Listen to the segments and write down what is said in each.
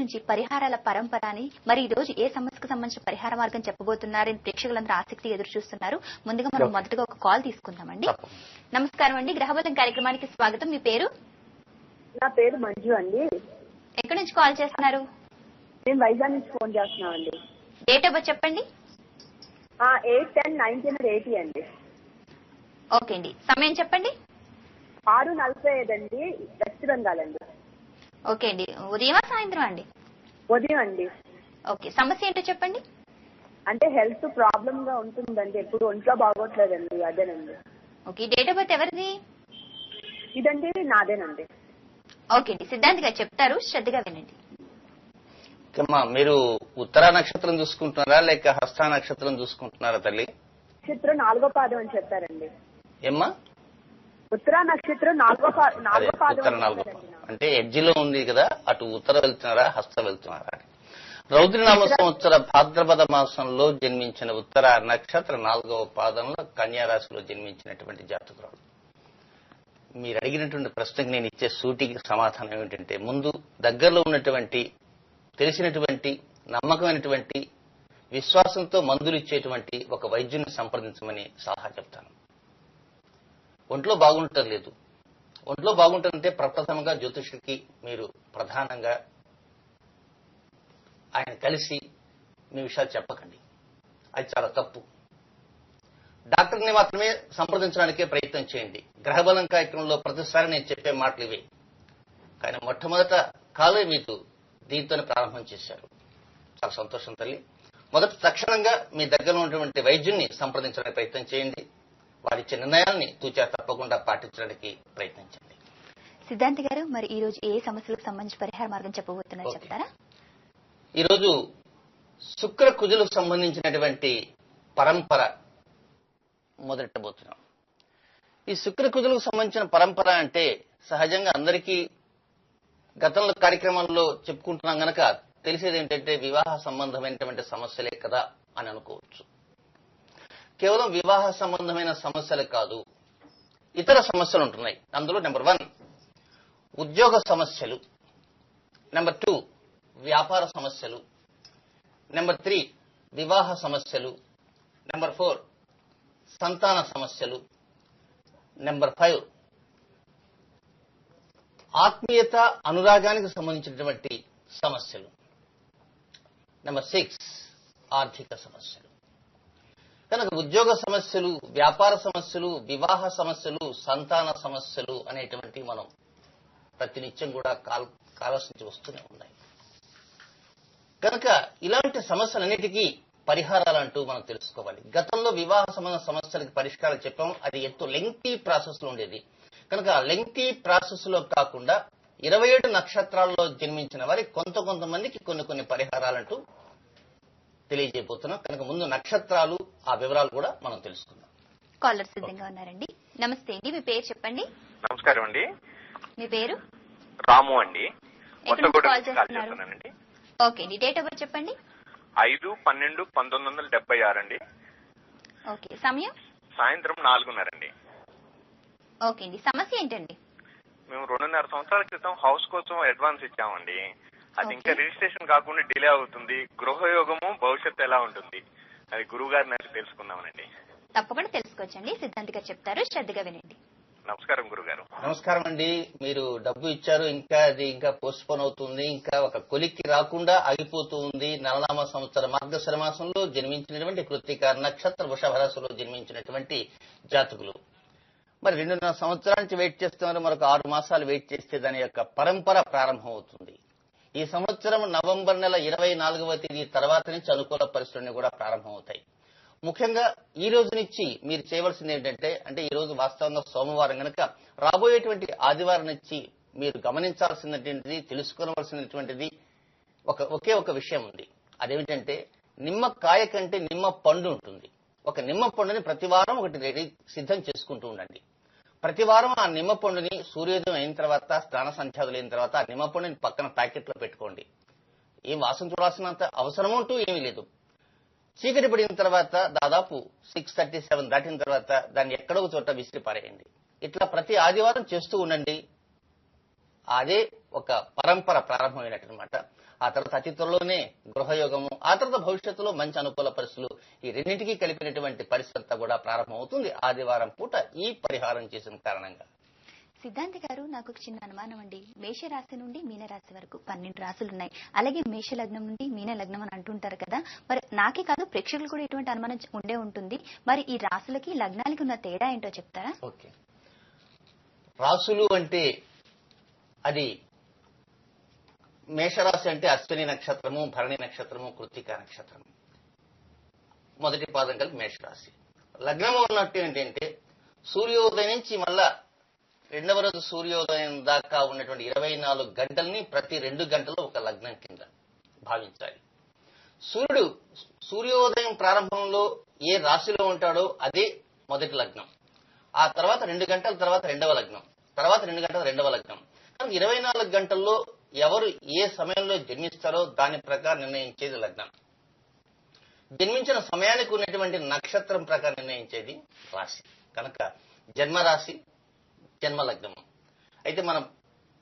నుంచి పరిహారాల పరంపర అని, మరి ఈ రోజు ఏ సమస్యకు సంబంధించిన పరిహార మార్గం చెప్పబోతున్నారని ప్రేక్షకులందరూ ఆసక్తి ఎదురు చూస్తున్నారు. ముందుగా మనం మొదటగా ఒక కాల్ తీసుకుందామండి. నమస్కారం అండి, గ్రహబలం కార్యక్రమానికి స్వాగతం. మీ పేరు? నా పేరు మంజు అండి. ఎక్కడి నుంచి కాల్ చేస్తున్నారు? నేను వైజాగ్ నుంచి ఫోన్ చేస్తున్నామండి. డేట్ ఆఫ్ బర్త్ చెప్పండి. 8/10/1980 అండి. ఓకే అండి, సమయం చెప్పండి. 6:45 అండి, వెస్ట్ బెంగాల్ అండి. ఓకే అండి, ఉదయమా సాయంత్రం అండి? ఉదయం అండి. ఓకే, సమస్య ఏంటో చెప్పండి. అంటే హెల్త్ ప్రాబ్లమ్ గా ఉంటుందండి, ఎప్పుడు ఒంట్లో బాగోట్లేదండి, అదేనండి. ఓకే, డేట్ ఆఫ్ బర్త్ ఎవరిది? ఇదండి నాదేనండి. ఓకే అండి, సిద్ధాంత్ గారు చెప్తారు, శ్రద్ధగా వినండి. మీరు ఉత్తరా నక్షత్రం చూసుకుంటున్నారా లేక హస్త నక్షత్రం చూసుకుంటున్నారా తల్లి? నక్షత్రం 4వ పాదం అని చెప్పారండి. ఏమ్మా? ఉత్తరా నక్షత్రం 4వ పాదం అంటే ఎడ్జిలో ఉంది కదా, అటు ఉత్తర వెళ్తున్నారా హస్త వెళ్తున్నారా? రౌద్రనామ సంవత్సర భాద్రపద మాసంలో జన్మించిన ఉత్తర నక్షత్ర 4వ పాదంలో కన్యా రాశిలో జన్మించినటువంటి జాతకురాలు. మీరు అడిగినటువంటి ప్రశ్నకు నేను ఇచ్చే సూటికి సమాధానం ఏమిటంటే, ముందు దగ్గరలో ఉన్నటువంటి తెలిసినటువంటి నమ్మకమైనటువంటి విశ్వాసంతో మందులు ఇచ్చేటువంటి ఒక వైద్యుని సంప్రదించమని సలహా చెప్తాను. ఒంట్లో బాగుంటం లేదు, ఒంట్లో బాగుంటుందంటే ప్రప్రథమంగా జ్యోతిష్యుడికి మీరు ప్రధానంగా ఆయన కలిసి మీ విషయాలు చెప్పకండి, అది చాలా తప్పు. డాక్టర్ని మాత్రమే సంప్రదించడానికే ప్రయత్నం చేయండి. గ్రహబలం కార్యక్రమంలో ప్రతిసారి నేను చెప్పే మాటలు ఇవే, కానీ మొట్టమొదట కాలే మీకు దీంతోనే ప్రారంభం చేశారు. చాలా సంతోషం తల్లి. మొదట తక్షణంగా మీ దగ్గర ఉన్నటువంటి వైద్యుని సంప్రదించడానికి ప్రయత్నం చేయండి. వారిచ్చే నిర్ణయాల్ని తూచా తప్పకుండా పాటించడానికి ప్రయత్నించండి. సిద్ధాంత్ గారు, మరి ఈ రోజు ఏ సమస్యలకు సంబంధించి పరిహార మార్గం చెప్పబోతున్నారో చెప్తారా? ఈరోజు శుక్ర కుజులకు సంబంధించినటువంటి పరంపర మొదలెట్టబోతున్నాం. ఈ శుక్ర కుజులకు సంబంధించిన పరంపర అంటే సహజంగా అందరికీ గతంలో కార్యక్రమంలో చెప్పుకుంటున్నాం గనక తెలిసేది ఏంటంటే వివాహ సంబంధమైనటువంటి సమస్యలే కదా అని అనుకోవచ్చు. కేవలం వివాహ సంబంధమైన సమస్యలు కాదు, ఇతర సమస్యలు ఉంటున్నాయి. అందులో నెంబర్ 1 ఉద్యోగ సమస్యలు, నెంబర్ 2 వ్యాపార సమస్యలు, నెంబర్ 3 వివాహ సమస్యలు, నెంబర్ 4 సంతాన సమస్యలు, నెంబర్ 5 ఆత్మీయత అనురాగానికి సంబంధించినటువంటి సమస్యలు, నెంబర్ 6 ఆర్థిక సమస్యలు. కనుక ఉద్యోగ సమస్యలు, వ్యాపార సమస్యలు, వివాహ సమస్యలు, సంతాన సమస్యలు అనేటువంటి మనం ప్రతినిత్యం కూడా కావాల్సి వస్తూనే ఉన్నాయి. కనుక ఇలాంటి సమస్యలన్నిటికీ పరిహారాలంటూ మనం తెలుసుకోవాలి. గతంలో వివాహ సంబంధ సమస్యలకు పరిష్కారం చెప్పాం, అది ఎంతో లెంగ్తీ ప్రాసెస్ లో ఉండేది. కనుక ఆ లెంగ్తీ ప్రాసెస్ లో కాకుండా 27 నక్షత్రాల్లో జన్మించిన వారి కొంతమందికి కొన్ని పరిహారాలంటూ తెలియజేయబోతున్నాం. కనుక ముందు నక్షత్రాలు, ఆ వివరాలు కూడా మనం తెలుసుకుందాం. కాలర్ సిద్ధంగా ఉన్నారండి. నమస్తే అండి, మీ పేరు చెప్పండి. నమస్కారం అండి, మీ పేరు? రాము అండి. కాల్ చేస్తున్నానండి. ఓకే అండి, డేట్ ఆఫ్ బర్త్ చెప్పండి. 5/12/1976 అండి. ఓకే, సమయం? సాయంత్రం 4:30 అండి. ఓకే అండి, సమస్య ఏంటండి? మేము 2.5 సంవత్సరాల క్రితం హౌస్ కోసం అడ్వాన్స్ ఇచ్చామండి. అది ఇంకా రిజిస్ట్రేషన్ కాకుండా డిలే అవుతుంది. గృహయోగము భవిష్యత్తు ఎలా ఉంటుంది, అది గురువు గారిని తెలుసుకుందామనండి. తప్పకుండా తెలుసుకోవచ్చండి, సిద్ధాంత్ గారు చెప్తారు, శ్రద్ధగా వినండి. నమస్కారం గురుగారు. నమస్కారం అండి. మీరు డబ్బు ఇచ్చారు, అది ఇంకా పోస్ట్ పోన్ అవుతుంది, ఇంకా ఒక కొలిక్కి రాకుండా ఆగిపోతూ ఉంది. నవనామ సంవత్సర మార్గశిర మాసంలో జన్మించినటువంటి కృత్తిక నక్షత్ర వృషభ రాశిలో జన్మించినటువంటి జాతకులు మరి 2.5 సంవత్సరాల నుంచి వెయిట్ చేస్తున్నారు. మరొక 6 మాసాలు వెయిట్ చేస్తే దాని యొక్క పరంపర ప్రారంభం అవుతుంది. ఈ సంవత్సరం నవంబర్ నెల 24వ తేదీ తర్వాత నుంచి అనుకూల పరిస్థితులన్నీ కూడా ప్రారంభమవుతాయి. ముఖ్యంగా ఈ రోజు నుంచి మీరు చేయవలసింది ఏంటంటే, ఈ రోజు వాస్తవంగా సోమవారం కనుక రాబోయేటువంటి ఆదివారం నుంచి మీరు గమనించాల్సినటువంటిది, తెలుసుకోవలసినటువంటిది ఒకే ఒక విషయం ఉంది. అదేమిటంటే, నిమ్మకాయ కంటే నిమ్మ పండు ఉంటుంది. ఒక నిమ్మ పండుని ప్రతి వారం ఒకటి సిద్ధం చేసుకుంటూ ఉండండి. ప్రతి వారం ఆ నిమ్మ పండుని సూర్యోదయం అయిన తర్వాత, స్నాన సంధ్యాదులు అయిన తర్వాత ఆ నిమ్మ పండుని పక్కన ప్యాకెట్లో పెట్టుకోండి. ఏం వాసన చూడాల్సినంత అవసరం అంటూ ఏమీ లేదు. చీకటి పడిన తర్వాత దాదాపు 6:37 దాటిన తర్వాత దాన్ని ఎక్కడో చోట విసిరి పారేయండి. ఇట్లా ప్రతి ఆదివారం చేస్తూ ఉండండి. అదే ఒక పరంపర ప్రారంభమైనట్టనమాట. ఆ తర్వాత అతి త్వరలోనే గృహయోగము, ఆ తర్వాత భవిష్యత్తులో మంచి అనుకూల పరిస్థితులు, ఈ రెండింటికి కలిపినటువంటి పరిస్థితి అంతా కూడా ప్రారంభమవుతుంది ఆదివారం పూట ఈ పరిహారం చేసిన కారణంగా. సిద్ధాంతి గారు, నాకు ఒక చిన్న అనుమానం అండి. మేషరాశి నుండి మీనరాశి వరకు 12 రాశులు ఉన్నాయి. అలాగే మేష లగ్నం నుండి మీన లగ్నం అని అంటుంటారు కదా, మరి నాకే కాదు ప్రేక్షకులు కూడా ఇటువంటి అనుమానం ఉండే ఉంటుంది. మరి ఈ రాశులకి లగ్నాలకి ఉన్న తేడా ఏంటో చెప్తారా? ఓకే, రాసులు అంటే అది మేషరాశి అంటే అశ్విని నక్షత్రము, భరణి నక్షత్రము, కృత్తిక నక్షత్రము, మొదటి పాదం కలిపి మేషరాశి. లగ్నము ఉన్నట్టు ఏంటంటే సూర్యోదయం నుంచి మళ్ళా రెండవ రోజు సూర్యోదయం దాకా ఉన్నటువంటి 24 గంటల్ని ప్రతి 2 గంటలు ఒక లగ్నం కింద భావించాలి. సూర్యోదయం ప్రారంభంలో ఏ రాశిలో ఉంటాడో అదే మొదటి లగ్నం, ఆ తర్వాత 2 గంటల తర్వాత రెండవ లగ్నం, తర్వాత 2 గంటల రెండవ లగ్నం. 24 గంటల్లో ఎవరు ఏ సమయంలో జన్మిస్తారో దాని ప్రకారం నిర్ణయించేది లగ్నం. జన్మించిన సమయానికి ఉన్నటువంటి నక్షత్రం ప్రకారం నిర్ణయించేది రాశి. కనుక జన్మరాశి, జన్మ లగ్నము. అయితే మనం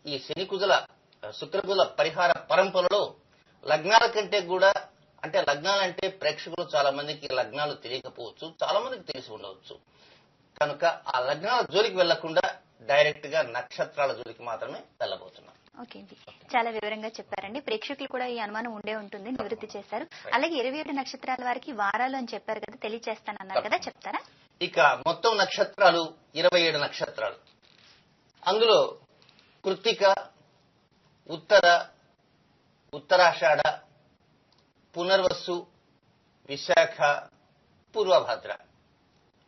ఈ శనికుజల శుక్రకుజల పరిహార పరంపరలో లగ్నాల కంటే కూడా, అంటే లగ్నాలంటే ప్రేక్షకులు చాలా మందికి లగ్నాలు తెలియకపోవచ్చు, చాలా మందికి తెలిసి ఉండవచ్చు. కనుక ఆ లగ్నాల జోలికి వెళ్లకుండా డైరెక్ట్ గా నక్షత్రాల జోలికి మాత్రమే వెళ్ళబోతున్నాం. ఓకే అండి, చాలా వివరంగా చెప్పారండి. ప్రేక్షకులు కూడా ఈ అనుమానం ఉండే ఉంటుంది, నివృత్తి చేశారు. అలాగే 27 నక్షత్రాల వారికి వారాలు అని చెప్పారు కదా, తెలియచేస్తానన్నారు కదా, చెప్తారా? ఇక మొత్తం నక్షత్రాలు 27 నక్షత్రాలు. అందులో కృత్తిక, ఉత్తర, ఉత్తరాషాఢ, పునర్వసు, విశాఖ, పూర్వభద్ర,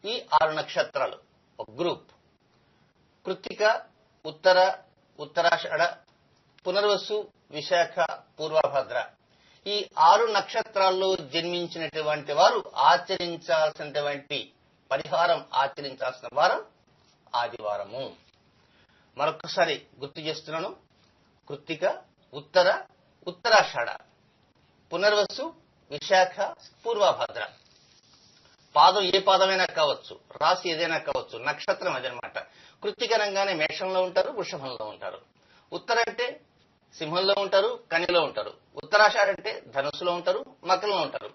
ఈ 6 నక్షత్రాలు ఒక గ్రూప్. కృత్తిక, ఉత్తర, ఉత్తరాషాఢ, పునర్వసు, విశాఖ, పూర్వభద్ర, ఈ 6 నక్షత్రాల్లో జన్మించినటువంటి వారు ఆచరించాల్సినటువంటి పరిహారం, ఆచరించాల్సిన వారం ఆదివారము. మరొకసారి గుర్తు చేస్తున్నాను. కృత్తిక, ఉత్తర, ఉత్తరాషాఢ, పునర్వసు, విశాఖ, పూర్వభద్ర. పాదం ఏ పాదమైనా కావచ్చు, రాశి ఏదైనా కావచ్చు, నక్షత్రం అదనమాట. కృత్తిక రంగానే మేషంలో ఉంటారు, వృషభంలో ఉంటారు. ఉత్తర అంటే సింహంలో ఉంటారు, కన్యలో ఉంటారు. ఉత్తరాషాఢ అంటే ధనుస్సులో ఉంటారు, మకరంలో ఉంటారు.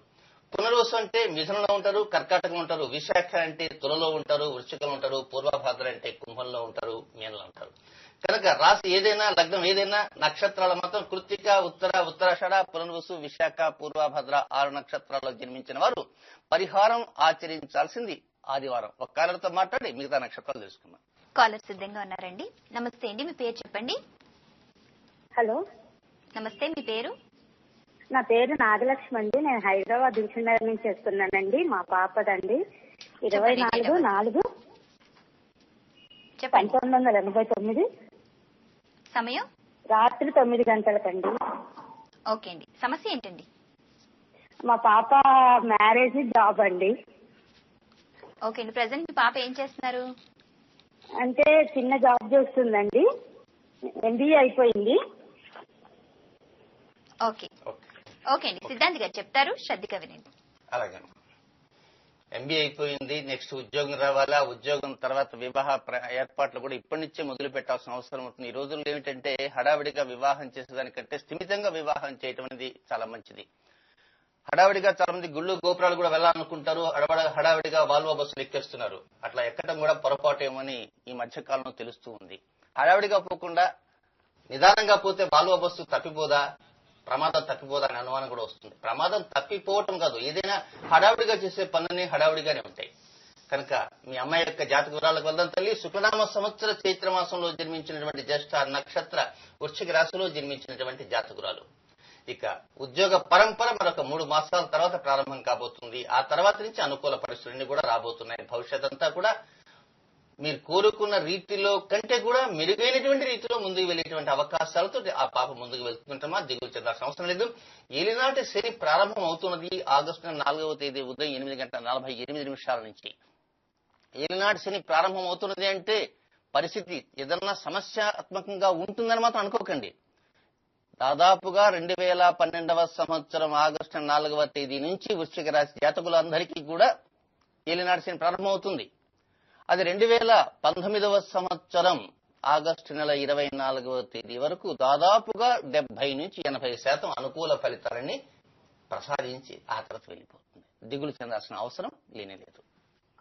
పునర్వసు అంటే మిథునంలో ఉంటారు, కర్కాటకంలో ఉంటారు. విశాఖ అంటే తులలో ఉంటారు, వృశ్చికంలో ఉంటారు. పూర్వభద్ర అంటే కుంభంలో ఉంటారు, మీనంలో ఉంటారు. కనుక రాశి ఏదైనా, లగ్నం ఏదైనా, నక్షత్రాల మాత్రం కృత్తిక, ఉత్తర, ఉత్తరాషాఢ, పునర్వసు, విశాఖ, పూర్వభద్ర 6 నక్షత్రాల్లో జన్మించిన వారు పరిహారం ఆచరించాల్సింది ఆదివారం. ఒక కాలర్తో మాట్లాడి మిగతా నక్షత్రాలు తెలుసుకున్నాం. కాలర్ సిద్ధంగా ఉన్నారండి. నమస్తే అండి, మీ పేరు చెప్పండి. హలో, నమస్తే, మీ పేరు? నా పేరు నాగలక్ష్మి అండి. నేను హైదరాబాద్ దిల్సుఖ్నగర్ నుంచి వస్తున్నానండి. మా పాపదండి 24/4/1989. సమయం రాత్రి 9 గంటలకండి. ఓకే అండి, సమస్య ఏంటండి? మా పాప మ్యారేజ్, జాబ్ అండి. ఓకే అండి, ప్రెసెంట్ మీ పాప ఏం చేస్తున్నారు? అంటే చిన్న జాబ్ చేస్తుందండి, MBA అయిపోయింది. ఓకే ఓకే అండి, సిద్ధాంతి గారు చెప్తారు, శ్రద్ధగా వినండి. అలాగే, MBA అయిపోయింది, నెక్స్ట్ ఉద్యోగం రావాలా, ఉద్యోగం తర్వాత వివాహ ఏర్పాట్లు కూడా ఇప్పటి నుంచే మొదలు పెట్టాల్సిన అవసరం ఉంటుంది. ఈ రోజుల్లో ఏమిటంటే హడావిడిగా వివాహం చేసేదానికంటే స్థిమితంగా వివాహం చేయటం అనేది చాలా మంచిది. హడావిడిగా చాలా మంది గుళ్ళు గోపురాలు కూడా వెళ్ళాలనుకుంటారు, హడావిడిగా వాల్వో బస్సులు ఎక్కేస్తున్నారు. అట్లా ఎక్కడం కూడా పొరపాటేమని ఈ మధ్య కాలంలో తెలుస్తూ ఉంది. హడావిడిగా పోకుండా నిదానంగా పోతే వాల్వో బస్సు తప్పిపోదా, ప్రమాదం తప్పిపోదా అనే అనుమానం కూడా వస్తుంది. ప్రమాదం తప్పిపోవటం కాదు, ఏదైనా హడావిడిగా చేసే పనులన్నీ హడావిడిగానే ఉంటాయి. కనుక మీ అమ్మాయి యొక్క జాతక వివరాలకు వెళ్దాం తల్లి. శుక్లనామ సంవత్సర చైత్ర మాసంలో జన్మించినటువంటి జ్యేష్ఠ నక్షత్ర వృశ్చిక రాశిలో జన్మించినటువంటి జాతకురాలు. ఇక ఉద్యోగ పరంపర మరొక 3 మాసాల తర్వాత ప్రారంభం కాబోతుంది. ఆ తర్వాత నుంచి అనుకూల పరిస్థితులన్నీ కూడా రాబోతున్నాయి. భవిష్యత్ అంతా కూడా మీరు కోరుకున్న రీతిలో కంటే కూడా మెరుగైనటువంటి రీతిలో ముందుకు వెళ్లేటువంటి అవకాశాలతో ఆ పాప ముందుకు వెళ్తుంటామా, దిగులు చెందాల్సిన అవసరం లేదు. ఏలినాటి శని ప్రారంభం అవుతున్నది ఆగస్టు 4వ తేదీ ఉదయం 8:48 నుంచి. ఏలినాటి శని ప్రారంభం అవుతున్నది అంటే పరిస్థితి ఏదన్నా సమస్యాత్మకంగా ఉంటుందని మాత్రం అనుకోకండి. దాదాపుగా 2012వ సంవత్సరం ఆగస్టు 4వ తేదీ నుంచి వృశ్చిక రాశి జాతకులందరికీ కూడా ఏలినాటి శని ప్రారంభమవుతుంది. అది 2019వ సంవత్సరం ఆగస్టు నెల 24వ తేదీ వరకు దాదాపుగా 70 నుంచి 80% అనుకూల ఫలితాలని ప్రసాదించి ఆ తర్వాత వెళ్ళిపోతుంది. దిగులు చెందాల్సిన అవసరం లేనేలేదు.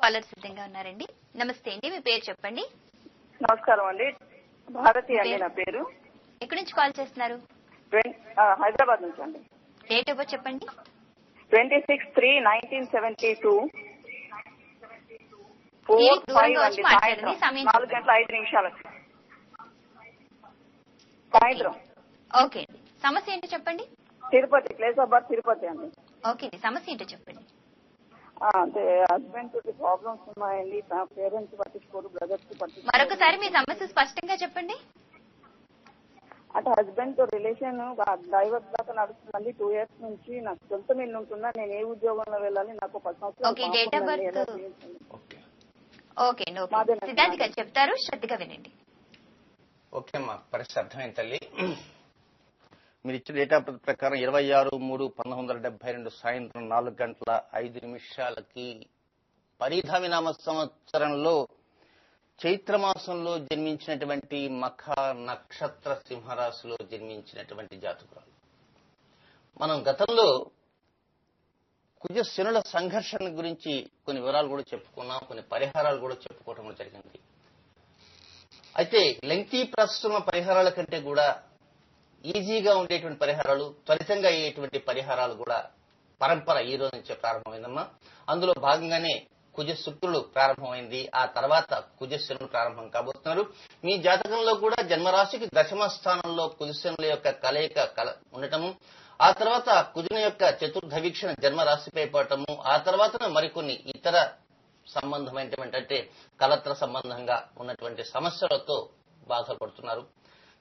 కాలర్ సిద్ధంగా ఉన్నారండి. నమస్తే అండి, మీ పేరు చెప్పండి. నమస్కారం అండి, భారతి అండి నా పేరు. ఎక్కడి నుంచి కాల్ చేస్తున్నారు? హైదరాబాద్ నుంచి అండి. డేట్ ఆఫ్ బర్త్ చెప్పండి. 26/3/1972 టీవీ 4:05 దూరంగా వచ్చి అండి, మాట్లాడండి. సమయం 4:05 సాయంత్రం. ఓకే అండి, సమస్య ఏంటో చెప్పండి. Tirupati, place of birth Tirupati అండి. ఓకే అండి, సమస్య ఏంటో చెప్పండి. అదే హస్బెండ్ తోటి ప్రాబ్లమ్స్ ఉన్నాయండి, పేరెంట్స్ పట్టించుకోరు, బ్రదర్స్ పట్టించుకోరు. మరొకసారి మీ సమస్య స్పష్టంగా చెప్పండి. అంటే హస్బెండ్ తో రిలేషన్ డైవర్స్ దాకా నడుస్తుందండి. 2 years నుంచి నాకు సొంత ఇల్లు ఉంటున్నా, నేను ఏ ఉద్యోగంలో వెళ్ళాలి, నాకు 10 సంవత్సరాలు okay, date of birth. Okay అండి, ఓకే. సిద్ధాంత్ గారు చెప్తారు, శ్రద్ధగా వినండి. ఓకే అమ్మా, పరిస్థితి అర్థమైంది తల్లి. మీరు ఇచ్చిన డేట్ ఆఫ్ బర్త్ ప్రకారం 26/3/1972 సాయంత్రం 4:05 పరిధావినామ సంవత్సరంలో చైత్రమాసంలో జన్మించినటువంటి మఖ నక్షత్ర సింహరాశిలో జన్మించినటువంటి జాతకురాలు. మనం గతంలో కుజశనుల సంఘర్షణ గురించి కొన్ని వివరాలు కూడా చెప్పుకున్నాం, కొన్ని పరిహారాలు కూడా చెప్పుకోవడం జరిగింది. అయితే లెంగ్తీ ప్రాసెస్ పరిహారాల కంటే కూడా ఈజీగా ఉండేటువంటి పరిహారాలు, త్వరితంగా అయ్యేటువంటి పరిహారాలు కూడా పరంపర ఈ రోజు నుంచే ప్రారంభమైందమ్మా. అందులో భాగంగానే కుజ శుక్రుడు ప్రారంభమైంది, ఆ తర్వాత కుజశనులు ప్రారంభం కాబోతున్నారు. మీ జాతకంలో కూడా జన్మరాశికి దశమ స్థానంలో కుజశనుల యొక్క కలయిక ఉండటము, ఆ తర్వాత కుజుని యొక్క చతుర్థ వీక్షణ జన్మరాశిపై పడటము, ఆ తర్వాత మరికొన్ని ఇతర సంబంధమైనటువంటి అంటే కలత్ర సంబంధంగా ఉన్నటువంటి సమస్యలతో బాధపడుతున్నారు.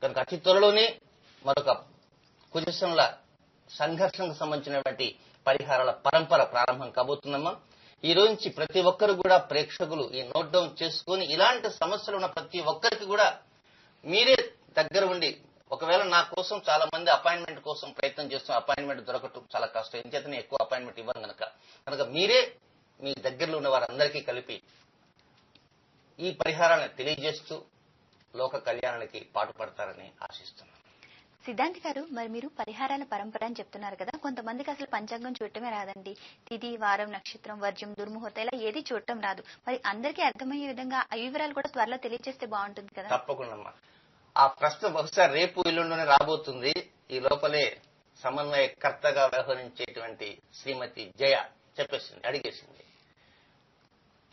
కనుక అతి త్వరలోనే మరొక కుజశనుల సంఘర్షణకు సంబంధించినటువంటి పరిహారాల పరంపర ప్రారంభం కాబోతుందమ్మా. ఈ రోజు నుంచి ప్రతి ఒక్కరు కూడా ప్రేక్షకులు ఈ నోట్ డౌన్ చేసుకుని ఇలాంటి సమస్యలు ఉన్న ప్రతి ఒక్కరికి కూడా మీరే దగ్గర ఉండి, ఒకవేళ నా కోసం చాలా మంది అపాయింట్మెంట్ కోసం ప్రయత్నం చేస్తున్న అపాయింట్మెంట్ దొరకటం చాలా కష్టం, ఇంచేతనే ఎక్కువ అపాయింట్మెంట్ ఇవ్వను కనుక మీరే మీ దగ్గరలో ఉన్న వారందరికీ కలిపి ఈ పరిహారాలను తెలియజేస్తూ లోక కళ్యాణానికి పాటుపడతారని ఆశిస్తున్నాను. సిద్ధాంత్ గారు, మరి మీరు పరిహారాల పరంపర అని చెప్తున్నారు కదా, కొంతమందికి అసలు పంచాంగం చూడటమే రాదండి. తిథి, వారం, నక్షత్రం, వర్జ్యం, దుర్ముహూర్తం ఇలా ఏది చూడటం రాదు. మరి అందరికీ అర్థమయ్యే విధంగా ఆ వివరాలు కూడా త్వరలో తెలియజేస్తే బాగుంటుంది కదా. తప్పకుండా ఆ ప్రశ్న బహుశా రేపు ఎల్లుండినే రాబోతుంది. ఈ లోపలే సమన్వయకర్తగా వ్యవహరించేటువంటి శ్రీమతి జయ చెప్పేసింది, అడిగేసింది.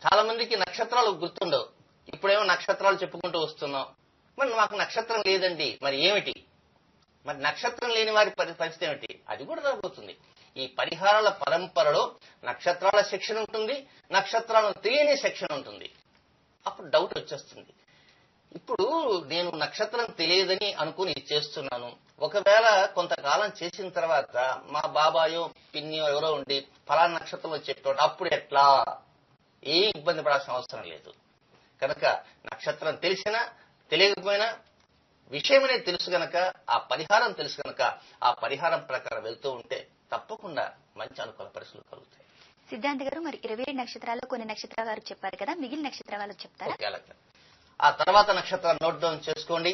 చాలా మందికి నక్షత్రాలు గుర్తుండవు. ఇప్పుడేమో నక్షత్రాలు చెప్పుకుంటూ వస్తున్నాం, మరి మాకు నక్షత్రం లేదండి, మరి ఏమిటి? మరి నక్షత్రం లేని వారి పరిస్థితి ఏమిటి? అది కూడా రాబోతుంది. ఈ పరిహారాల పరంపరలో నక్షత్రాల సెక్షన్ ఉంటుంది, నక్షత్రాలను తెలియని సెక్షన్ ఉంటుంది. అప్పుడు డౌట్ వచ్చేస్తుంది. ఇప్పుడు నేను నక్షత్రం తెలియదని అనుకుని చేస్తున్నాను, ఒకవేళ కొంతకాలం చేసిన తర్వాత మా బాబాయో పిన్నియో ఎవరో ఉండి ఫలానా నక్షత్రంలో చెప్పేవాడు, అప్పుడు ఎట్లా? ఏ ఇబ్బంది పడాల్సిన అవసరం లేదు. కనుక నక్షత్రం తెలిసినా తెలియకపోయినా విషయం అనేది తెలుసు గనక, ఆ పరిహారం తెలుసు గనక ఆ పరిహారం ప్రకారం వెళ్తూ ఉంటే తప్పకుండా మంచి అనుకూల పరిస్థితులు కలుగుతాయి. సిద్ధాంత్ గారు, మరి 27 నక్షత్రాల్లో కొన్ని నక్షత్రాల వారికి చెప్పారు కదా, మిగిలిన నక్షత్రాల వాళ్ళకి చెప్తారా? ఆ తర్వాత నక్షత్రాలు నోట్ డౌన్ చేసుకోండి.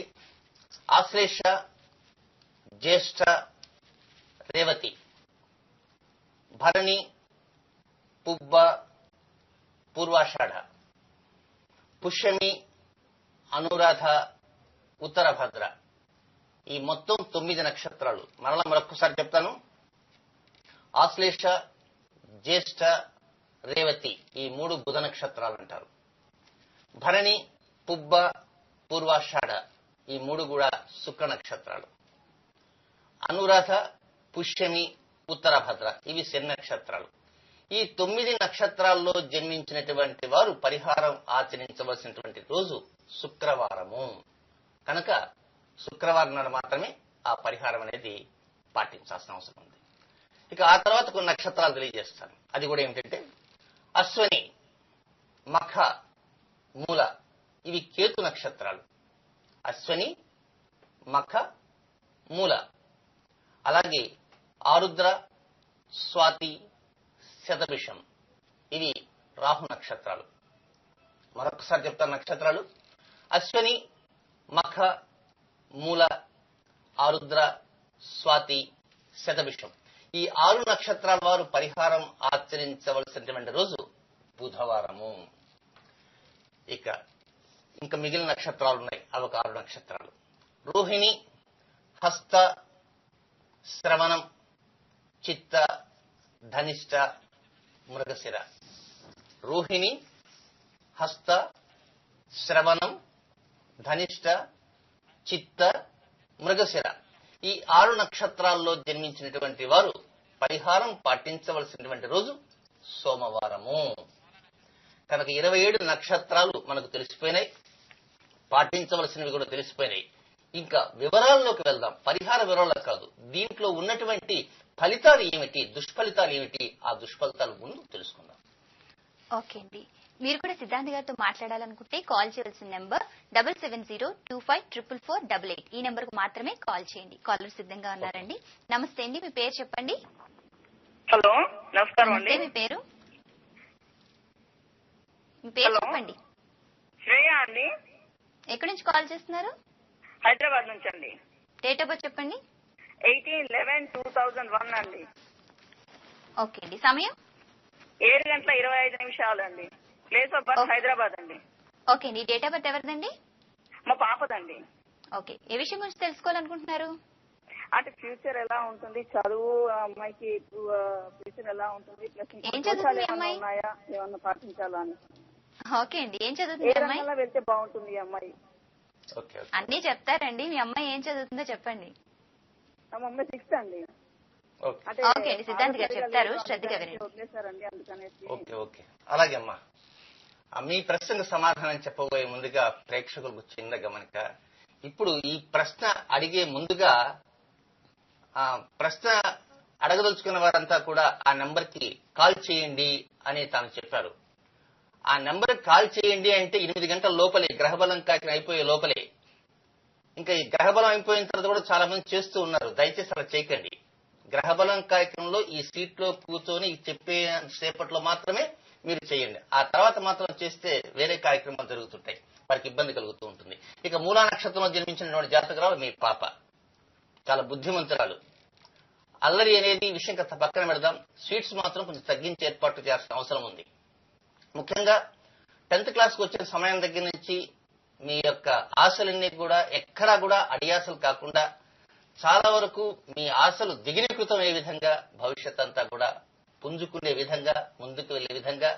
ఆశ్లేష, జ్యేష్ఠ, రేవతి, భరణి, పుబ్బ, పూర్వాషాఢ, పుష్యమి, అనురాధ, ఉత్తరభద్ర. ఈ మొత్తం 9 నక్షత్రాలు. మరొకసారి చెప్తాను. ఆశ్లేష, జ్యేష్ఠ, రేవతి ఈ 3 బుధ నక్షత్రాలు అంటారు. భరణి, పుబ్బ, పూర్వాషాఢ ఈ 3 కూడా శుక్ర నక్షత్రాలు. అనురాధ, పుష్యమి, ఉత్తరభద్ర ఇవి శని నక్షత్రాలు. ఈ 9 నక్షత్రాల్లో జన్మించినటువంటి వారు పరిహారం ఆచరించవలసినటువంటి రోజు శుక్రవారము. కనుక శుక్రవారం నాడు మాత్రమే ఆ పరిహారం అనేది పాటించాల్సిన అవసరం ఉంది. ఇక ఆ తర్వాత కొన్ని నక్షత్రాలు తెలియజేస్తాను. అది కూడా ఏమిటంటే అశ్వని, మఖ, మూల ఇవి కేతు నక్షత్రాలు. అశ్వని, మఖ, మూల. అలాగే ఆరుద్ర, స్వాతి, శతభిషం ఇవి రాహు నక్షత్రాలు. మరొకసారి చెప్తాను నక్షత్రాలు. అశ్వని, మఖ, మూల, ఆరుద్ర, స్వాతి, శతభిషం ఈ 6 నక్షత్రాల వారు పరిహారం ఆచరించవలసినటువంటి రోజు బుధవారము. ఇంకా మిగిలిన నక్షత్రాలు ఉన్నాయి, అవి ఒక 6 నక్షత్రాలు. రోహిణి, హస్త, శ్రవణం, చిత్త, ధనిష్ట, మృగశిర. రోహిణి, హస్త, శ్రవణం, ధనిష్ట, చిత్త, మృగశిర ఈ 6 నక్షత్రాల్లో జన్మించినటువంటి వారు పరిహారం పాటించవలసినటువంటి రోజు సోమవారము. కనుక 27 నక్షత్రాలు మనకు తెలిసిపోయినాయి, పాటించవలసినవి కూడా తెలిసిపోయినాయి. ఇంకా వివరాల్లోకి వెళ్దాం. పరిహార వివరాలకు కాదు, దీంట్లో ఉన్నటువంటి ఫలితాలు ఏమిటి, దుష్ఫలితాలు ఏమిటి, ఆ దుష్ఫలితాలు ముందు తెలుసుకుందాం. ఓకే అండి. మీరు కూడా సిద్ధాంత్ గారితో మాట్లాడాలనుకుంటే కాల్ చేయవలసిన నెంబర్ 7702544488. ఈ నెంబర్ కు మాత్రమే కాల్ చేయండి. కాలర్ సిద్ధంగా ఉన్నారండి. నమస్తే అండి, మీ పేరు చెప్పండి. హలో, నమస్కారం అండి. మీ పేరు చెప్పండి. శ్రేయ అండి. ఎక్కడి నుంచి కాల్ చేస్తున్నారు? హైదరాబాద్ నుంచి అండి. డేట్ ఆఫ్ బర్త్ చెప్పండి. 18/11/2001 అండి. ఓకే అండి. సమయం 7:25 అండి. ప్లేస్ ఆఫ్ బర్త్ హైదరాబాద్ అండి. ఓకే అండి. డేట్ ఆఫ్ బర్త్ ఎవరిదండి? మా పాపదండి. ఓకే, ఏ విషయం గురించి తెలుసుకోవాలనుకుంటున్నారు? అంటే ఫ్యూచర్ ఎలా ఉంటుంది, చదువు అమ్మాయికి ఫ్యూచర్ ఎలా ఉంటుంది, ప్లస్ ఏం చదువుతుంది అమ్మాయి? ఉన్నాయా, ఏమన్నా పాటించాలా అని. ఓకే అండి. ఏం ఏ చదువుతుంది అమ్మాయి? రంగంలో వెళ్తే బాగుంటుంది ఈ అమ్మాయి? అన్ని చెప్తారండి. మీ అమ్మాయి ఏం చదువుతుందో చెప్పండి. మా అమ్మాయి 6th అండి. అంటే ఓకే అండి, సిద్ధాంత్ గారు చెప్తారు, శ్రద్ధగా వినండి. వదిలేశారండి, అందుకనేసి. ఓకే అలాగే అమ్మా. మీ ప్రశ్నకు సమాధానం చెప్పబోయే ముందుగా ప్రేక్షకులకు చిన్న గమనిక. ఇప్పుడు ఈ ప్రశ్న అడిగే ముందుగా ప్రశ్న అడగదలుచుకున్న వారంతా కూడా ఆ నెంబర్ కి కాల్ చేయండి అని తాను చెప్పారు. ఆ నెంబర్ కాల్ చేయండి అంటే 8 గంటల లోపలే, గ్రహబలం కార్యక్రమం అయిపోయే లోపలే. ఇంకా ఈ గ్రహబలం అయిపోయిన తర్వాత కూడా చాలా మంది చేస్తూ ఉన్నారు. దయచేసి అలా చేయకండి. గ్రహబలం కార్యక్రమంలో ఈ సీట్ లో కూర్చొని చెప్పే సేపట్లో మాత్రమే మీరు చేయండి. ఆ తర్వాత మాత్రం చేస్తే వేరే కార్యక్రమాలు జరుగుతుంటాయి, వారికి ఇబ్బంది కలుగుతూ ఉంటుంది. ఇక మూలా నక్షత్రంలో జన్మించినటువంటి జాతకురాలు మీ పాప చాలా బుద్ధిమంతురాలు. అల్లరి అనేది విషయం కాస్త పక్కన పెడదాం. స్వీట్స్ మాత్రం కొంచెం తగ్గించి ఏర్పాటు చేయాల్సిన అవసరం ఉంది. ముఖ్యంగా 10th క్లాస్కి వచ్చిన సమయం దగ్గర నుంచి మీ యొక్క ఆశలన్నీ కూడా ఎక్కడా కూడా అడియాసలు కాకుండా చాలా వరకు మీ ఆశలు దిగినీకృతం అయ్యే విధంగా, భవిష్యత్ అంతా కూడా పుంజుకునే విధంగా, ముందుకు వెళ్లే విధంగా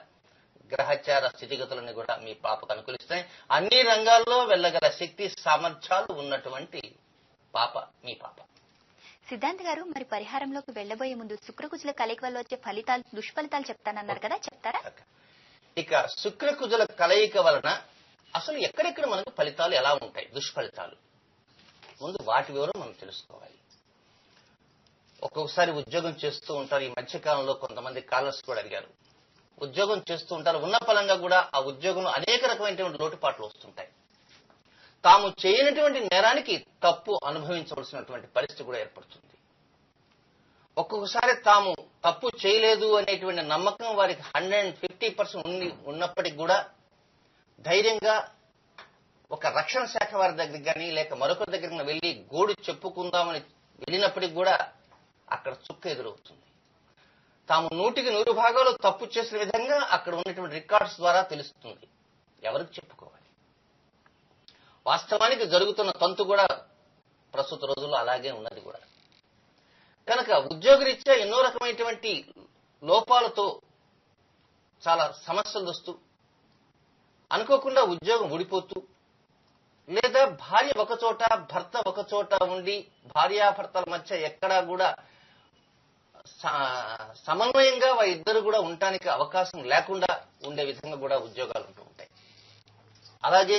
గ్రహచార స్థితిగతులన్నీ కూడా మీ పాపకు అనుకూలిస్తాయి. అన్ని రంగాల్లో వెళ్ళగల శక్తి సామర్థ్యాలు ఉన్నటువంటి పాప మీ పాప. సిద్ధాంత్ గారు, మరి పరిహారంలోకి వెళ్లబోయే ముందు శుక్రకుజుల కలయిక వల్ల వచ్చే ఫలితాలు, దుష్ఫలితాలు చెప్తానన్నారు కదా, చెప్తారా? ఇక శుక్రకుజుల కలయిక వలన అసలు ఎక్కడెక్కడ మనకు ఫలితాలు ఎలా ఉంటాయి, దుష్ఫలితాలు, ముందు వాటి వివరం మనం తెలుసుకోవాలి. ఒక్కొక్కసారి ఉద్యోగం చేస్తూ ఉంటారు. ఈ మధ్యకాలంలో కొంతమంది కాలర్స్ కూడా అడిగారు. ఉద్యోగం చేస్తూ ఉంటారు, ఉన్న ఫలంగా కూడా ఆ ఉద్యోగంలో అనేక రకమైనటువంటి లోటుపాట్లు వస్తుంటాయి. తాము చేయనటువంటి నేరానికి తప్పు అనుభవించవలసినటువంటి పరిస్థితి కూడా ఏర్పడుతుంది. ఒక్కొక్కసారి తాము తప్పు చేయలేదు అనేటువంటి నమ్మకం వారికి 150% ఉన్నప్పటికీ కూడా ధైర్యంగా ఒక రక్షణ శాఖ వారి దగ్గరికి కానీ లేక మరొకరి దగ్గరికి వెళ్లి గోడు చెప్పుకుందామని వెళ్ళినప్పటికీ కూడా అక్కడ చుక్క ఎదురవుతుంది. తాము 100% తప్పు చేసిన విధంగా అక్కడ ఉన్నటువంటి రికార్డ్స్ ద్వారా తెలుస్తుంది. ఎవరికి చెప్పుకోవాలి? వాస్తవానికి జరుగుతున్న తంతు కూడా ప్రస్తుత రోజుల్లో అలాగే ఉన్నది కూడా. కనుక ఉద్యోగరీత్యా ఎన్నో రకమైనటువంటి లోపాలతో చాలా సమస్యలు వస్తూ అనుకోకుండా ఉద్యోగం ఊడిపోతూ, లేదా భార్య ఒకచోట భర్త ఒకచోట ఉండి భార్యాభర్తల మధ్య ఎక్కడా కూడా సమన్వయంగా వారిద్దరు కూడా ఉండటానికి అవకాశం లేకుండా ఉండే విధంగా కూడా ఉద్యోగాలు ఉంటూ ఉంటాయి. అలాగే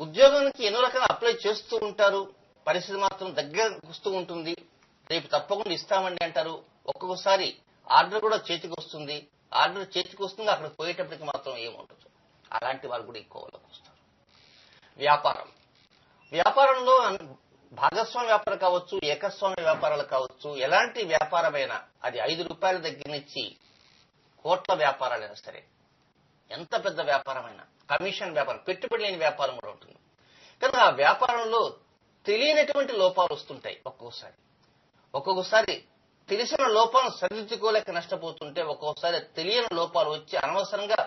ఉద్యోగానికి ఎన్నో రకాల అప్లై చేస్తూ ఉంటారు, పరిస్థితి మాత్రం దగ్గర వస్తూ ఉంటుంది. రేపు తప్పకుండా ఇస్తామండి అంటారు. ఒక్కొక్కసారి ఆర్డర్ కూడా చేతికి వస్తుంది. ఆర్డర్ చేతికి వస్తుంది, అక్కడ పోయేటప్పటికి మాత్రం ఏముండదు. అలాంటి వాళ్ళు కూడా ఎక్కువ వాళ్ళకి వస్తారు. వ్యాపారంలో భాగస్వామ్య వ్యాపారం కావచ్చు, ఏకస్వామ్య వ్యాపారాలు కావచ్చు, ఎలాంటి వ్యాపారమైనా అది 5 రూపాయల దగ్గర నుంచి కోట్ల వ్యాపారాలైనా సరే, ఎంత పెద్ద వ్యాపారమైనా, కమిషన్ వ్యాపారం, పెట్టుబడి లేని వ్యాపారం కూడా ఉంటుంది. కనుక ఆ వ్యాపారంలో తెలియనటువంటి లోపాలు వస్తుంటాయి. ఒక్కొక్కసారి తెలిసిన లోపాలను సరిదిద్దుకోలేక నష్టపోతుంటే, ఒక్కొక్కసారి తెలియని లోపాలు వచ్చి అనవసరంగా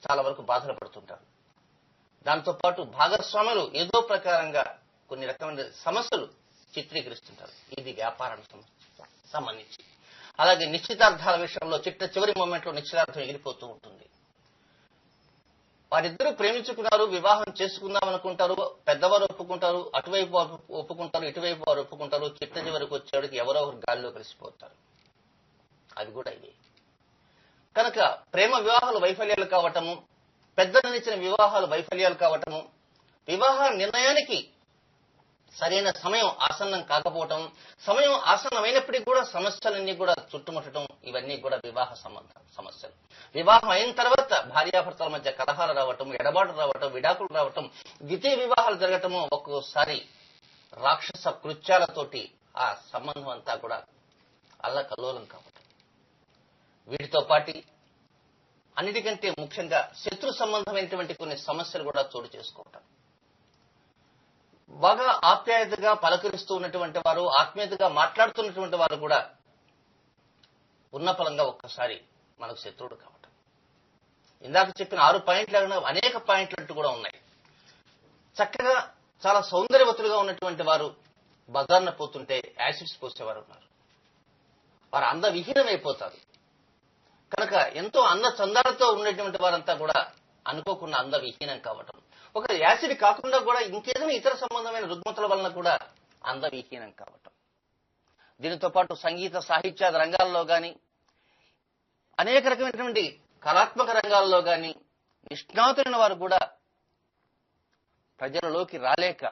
చాలా వరకు బాధలు పడుతుంటారు. దాంతోపాటు భాగస్వాములు ఏదో ప్రకారంగా కొన్ని రకమైన సమస్యలు చిత్రీకరిస్తుంటారు. ఇది వ్యాపారానికి సంబంధించి. అలాగే నిశ్చితార్థాల విషయంలో చివరి మూమెంట్ లో నిశ్చితార్థం ఎగిరిపోతూ ఉంటుంది. వారిద్దరూ ప్రేమించుకున్నారు, వివాహం చేసుకుందాం అనుకుంటారు, పెద్దవారు ఒప్పుకుంటారు, అటువైపు వారు ఒప్పుకుంటారు, ఇటువైపు వారు ఒప్పుకుంటారు. చివరికి వచ్చేవాడికి ఎవరో ఒకరు గాలిలో కలిసిపోతారు. అవి కూడా ఇవి. కనుక ప్రేమ వివాహాలు వైఫల్యాలు కావటము, పెద్దలనిచ్చిన వివాహాలు వైఫల్యాలు కావటము, వివాహ నిర్ణయానికి సరైన సమయం ఆసన్నం కాకపోవటం, సమయం ఆసన్నమైనప్పటికీ కూడా సమస్యలన్నీ కూడా చుట్టుముట్టడం, ఇవన్నీ కూడా వివాహ సమస్యలు. వివాహం అయిన తర్వాత భార్యాభర్తల మధ్య కలహాలు రావటం, ఎడబాటు రావటం, విడాకులు రావటం, ద్వితీయ వివాహాలు జరగటము, ఒక్కోసారి రాక్షస కృత్యాలతోటి ఆ సంబంధం అంతా కూడా అల్లకల్లోలం కావటం. వీటితో పాటు అన్నిటికంటే ముఖ్యంగా శత్రు సంబంధమైనటువంటి కొన్ని సమస్యలు కూడా చోటు చేసుకోవటం. బాగా ఆప్యాయతగా పలకరిస్తూ ఉన్నటువంటి వారు, ఆత్మీయతగా మాట్లాడుతున్నటువంటి వారు కూడా ఉన్న ఫలంగా ఒక్కసారి మనకు శత్రువుడు కావటం. ఇందాక చెప్పిన 6 పాయింట్లు అనేక పాయింట్లు కూడా ఉన్నాయి. చక్కగా చాలా సౌందర్యవతులుగా ఉన్నటువంటి వారు బజార్న పోతుంటే యాసిడ్స్ పోసేవారు ఉన్నారు. వారు అందవిహీనమైపోతారు. కనుక ఎంతో అంద చందాలతో ఉన్నటువంటి వారంతా కూడా అనుకోకుండా అందవిహీనం కావటం, ఒక యాసిడ్ కాకుండా కూడా ఇంకేదైనా ఇతర సంబంధమైన రుగ్మతల వలన కూడా అందవిహీనం కావటం. దీనితో పాటు సంగీత సాహిత్యాది రంగాల్లో గాని, అనేక రకమైనటువంటి కళాత్మక రంగాల్లో గాని నిష్ణాతులైన వారు కూడా ప్రజలలోకి రాలేక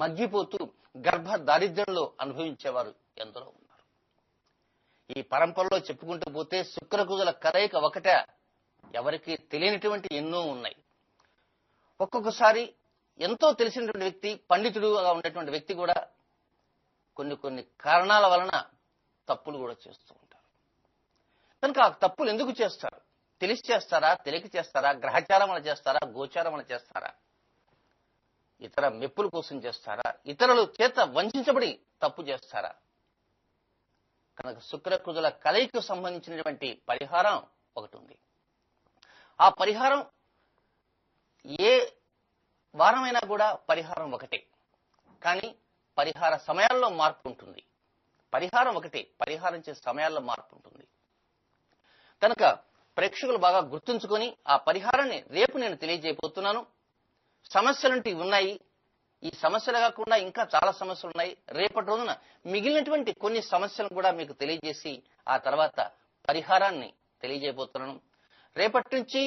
మగ్గిపోతూ గర్భ దారిద్ర్యంలో అనుభవించేవారు ఎందరో ఉన్నారు. ఈ పరంపరలో చెప్పుకుంటూ పోతే శుక్రకుజుల కలయిక ఒకటే, ఎవరికి తెలియనటువంటి ఎన్నో ఉన్నాయి. ఒక్కొక్కసారి ఎంతో తెలిసినటువంటి వ్యక్తి, పండితుడుగా ఉండేటువంటి వ్యక్తి కూడా కొన్ని కారణాల వలన తప్పులు కూడా చేస్తూ ఉంటారు. కనుక ఆ తప్పులు ఎందుకు చేస్తారు? తెలిసి చేస్తారా, తెలియక చేస్తారా, గ్రహచారం వల్ల చేస్తారా, గోచారం వల్ల చేస్తారా, ఇతర మెప్పుల కోసం చేస్తారా, ఇతరుల చేత వంచబడి తప్పు చేస్తారా? కనుక శుక్రకుజుల కలయికకు సంబంధించినటువంటి పరిహారం ఒకటి ఉంది. ఆ పరిహారం ఏ వారమైనా కూడా పరిహారం ఒకటే, కానీ పరిహార సమయాల్లో మార్పు ఉంటుంది. పరిహారం ఒకటే, పరిహారం చేసే సమయాల్లో మార్పు ఉంటుంది. కనుక ప్రేక్షకులు బాగా గుర్తుంచుకొని ఆ పరిహారాన్ని రేపు నేను తెలియజేయబోతున్నాను. సమస్యలుంటి ఉన్నాయి. ఈ సమస్యలు కాకుండా ఇంకా చాలా సమస్యలు ఉన్నాయి. రేపటి రోజున మిగిలినటువంటి కొన్ని సమస్యలను కూడా మీకు తెలియజేసి ఆ తర్వాత పరిహారాన్ని తెలియజేయబోతున్నాను. రేపటి నుంచి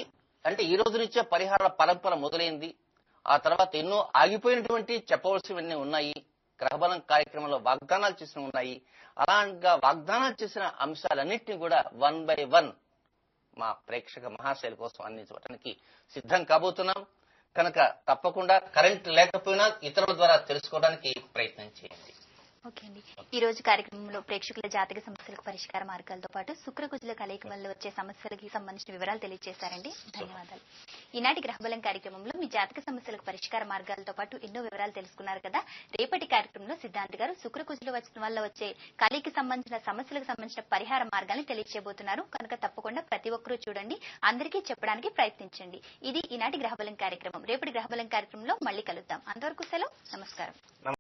అంటే ఈ రోజు నుంచే పరిహారాల పరంపర మొదలైంది. ఆ తర్వాత ఎన్నో ఆగిపోయినటువంటి చెప్పవలసినవన్నీ ఉన్నాయి. గ్రహబలం కార్యక్రమంలో వాగ్దానాలు చేసిన ఉన్నాయి. అలాగా వాగ్దానాలు చేసిన అంశాలన్నింటినీ కూడా 1 by 1 మా ప్రేక్షక మహాశైల కోసం అందించడానికి సిద్ధం కాబోతున్నాం. కనుక తప్పకుండా కరెంట్ లేకపోయినా ఇతరుల ద్వారా తెలుసుకోవడానికి ప్రయత్నం చేయండి. ఓకే అండి. ఈ రోజు కార్యక్రమంలో ప్రేక్షకుల జాతక సమస్యలకు పరిష్కార మార్గాలతో పాటు శుక్రకుజుల కలయిక వల్ల వచ్చే సమస్యలకి సంబంధించిన వివరాలు తెలియజేశారండి. ధన్యవాదాలు. ఈనాటి గ్రహబలం కార్యక్రమంలో మీ జాతక సమస్యలకు పరిష్కార మార్గాలతో పాటు ఎన్నో వివరాలు తెలుసుకున్నారు కదా. రేపటి కార్యక్రమంలో సిద్ధాంత్ గారు శుక్రకుజుల వల్ల వచ్చే కలయికి సంబంధించిన సమస్యలకు సంబంధించిన పరిహార మార్గాన్ని తెలియజేయబోతున్నారు. కనుక తప్పకుండా ప్రతి ఒక్కరూ చూడండి, అందరికీ చెప్పడానికి ప్రయత్నించండి. ఇది ఈనాటి గ్రహబలం కార్యక్రమం. రేపటి గ్రహబలం కార్యక్రమంలో మళ్ళీ కలుద్దాం. అంతవరకు సెలవు. నమస్కారం.